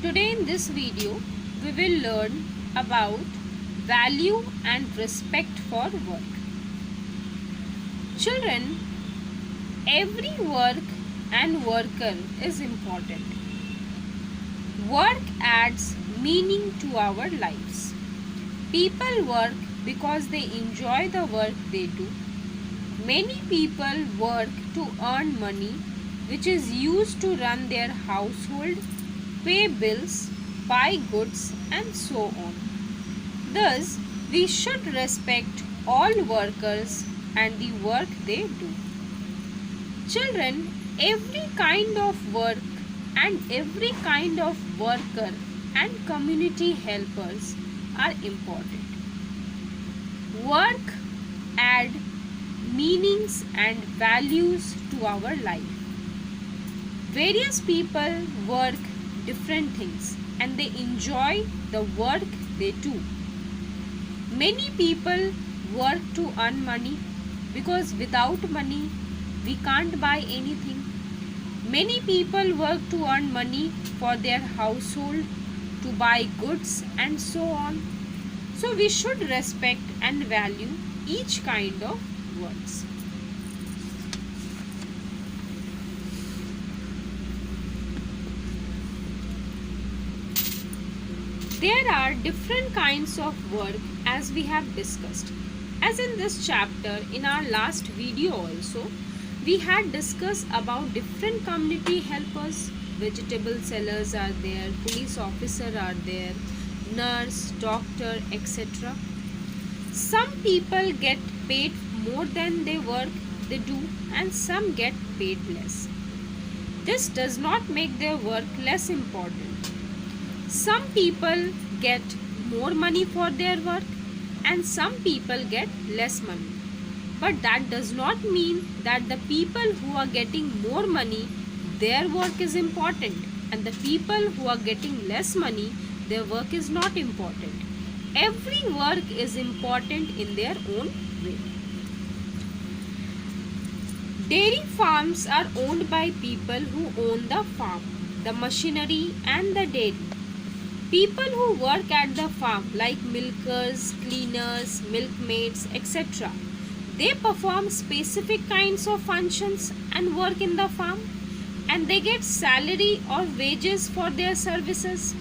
Today in this video, we will learn about value and respect for work. Children, every work and worker is important. Work adds meaning to our lives. People work because they enjoy the work they do. Many people work to earn money, which is used to run their household, pay bills, buy goods, and so on. Thus, we should respect all workers and the work they do. Children, every kind of work and every kind of worker and community helpers are important. Work add meanings and values to our life. Various people work different things and they enjoy the work they do. Many people work to earn money because without money we can't buy anything. Many people work to earn money for their household, to buy goods and so on. So we should respect and value each kind of works. There are different kinds of work as we have discussed. As in this chapter, in our last video also, we had discussed about different community helpers. Vegetable sellers are there, police officer are there, nurse, doctor, etc. Some people get paid more than the work they do and some get paid less. This does not make their work less important. Some people get more money for their work and some people get less money. But that does not mean that the people who are getting more money, their work is important, and the people who are getting less money, their work is not important. Every work is important in their own way. Dairy farms are owned by people who own the farm, the machinery and the dairy. People who work at the farm like milkers, cleaners, milkmaids, etc. They perform specific kinds of functions and work in the farm and they get salary or wages for their services.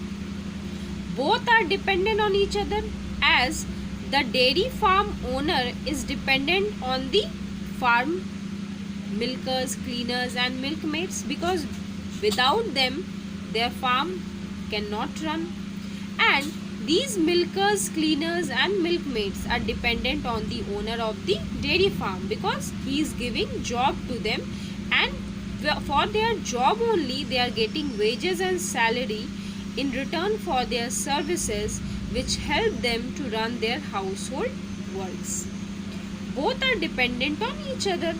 Both are dependent on each other as the dairy farm owner is dependent on the farm milkers, cleaners and milkmaids because without them their farm cannot run, and these milkers, cleaners and milkmaids are dependent on the owner of the dairy farm because he is giving job to them, and for their job only they are getting wages and salary in return for their services which help them to run their household works. Both are dependent on each other.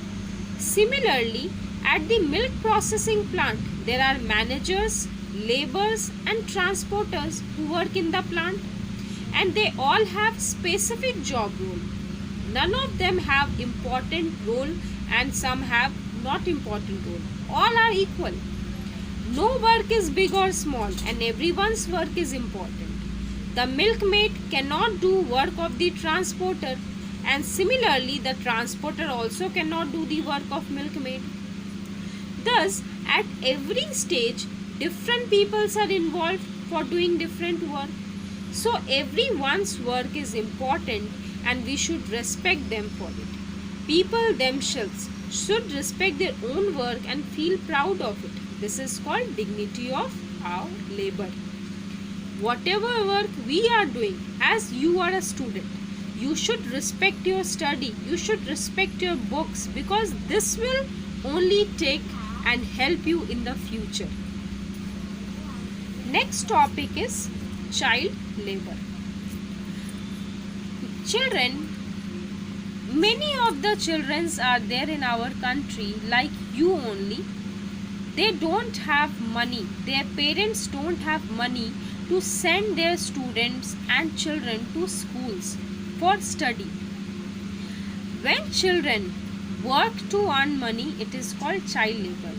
Similarly, at the milk processing plant, there are managers, laborers and transporters who work in the plant and they all have specific job role. None of them have important role and some have not important role. All are equal. No work is big or small and everyone's work is important. The milkmaid cannot do work of the transporter and similarly the transporter also cannot do the work of milkmaid. Thus, at every stage, different peoples are involved for doing different work. So everyone's work is important and we should respect them for it. People themselves should respect their own work and feel proud of it. This is called dignity of our labor. Whatever work we are doing, as you are a student, you should respect your study, you should respect your books because this will only take and help you in the future. Next topic is child labor. Children, many of the children are there in our country like you only. They don't have money. Their parents don't have money to send their students and children to schools for study. When children work to earn money, it is called child labor.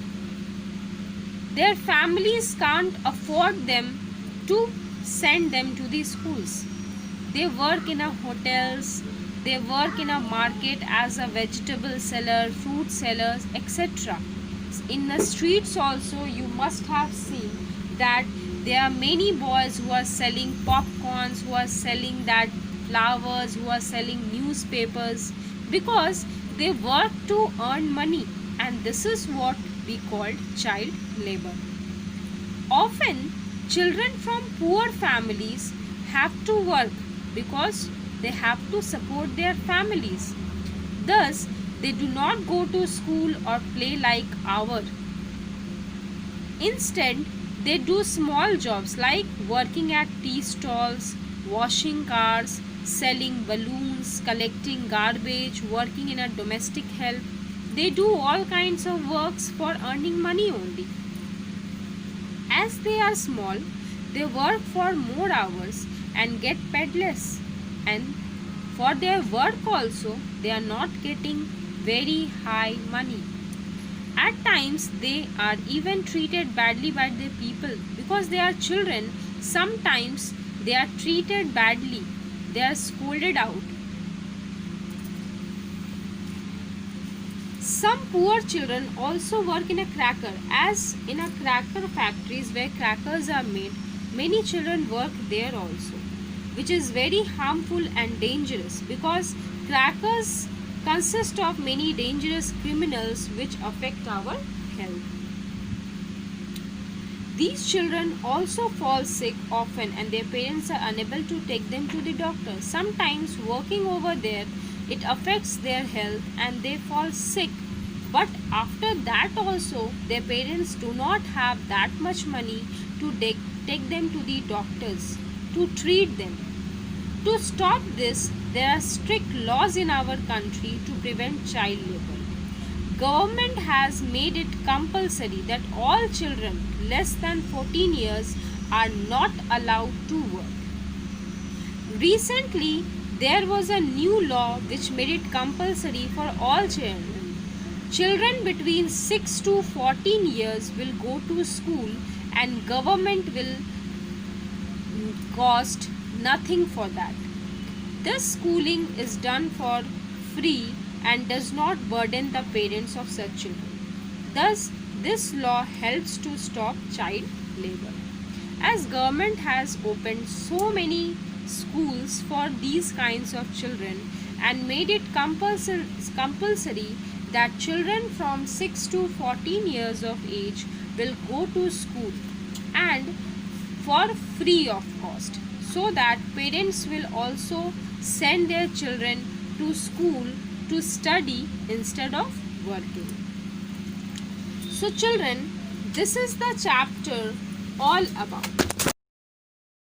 Their families can't afford them to send them to the schools. They work in a hotels, they work in a market as a vegetable seller, fruit sellers, etc. In the streets also you must have seen that there are many boys who are selling popcorns, who are selling that flowers, who are selling newspapers, because they work to earn money, and this is what we call child labor. Often children from poor families have to work because they have to support their families. Thus, they do not go to school or play like our. Instead, they do small jobs like working at tea stalls, washing cars, selling balloons, collecting garbage, working in a domestic help. They do all kinds of works for earning money only. As they are small, they work for more hours and get paid less. And for their work also, they are not getting very high money. At times, they are even treated badly by the people because they are children. Sometimes they are treated badly. They are scolded out. Some poor children also work in a cracker, as in a cracker factories where crackers are made. Many children work there also, which is very harmful and dangerous because crackers consist of many dangerous criminals which affect our health. These children also fall sick often and their parents are unable to take them to the doctor. Sometimes working over there, it affects their health and they fall sick. But after that also, their parents do not have that much money to take them to the doctors to treat them. To stop this, there are strict laws in our country to prevent child labor. Government has made it compulsory that all children less than 14 years are not allowed to work. Recently, there was a new law which made it compulsory for all children. Children between 6 to 14 years will go to school and government will cost nothing for that. This schooling is done for free and does not burden the parents of such children. Thus, this law helps to stop child labor. As government has opened so many schools for these kinds of children and made it compulsory that children from 6 to 14 years of age will go to school and for free of cost, so that parents will also send their children to school to study instead of working. So children, this is the chapter all about.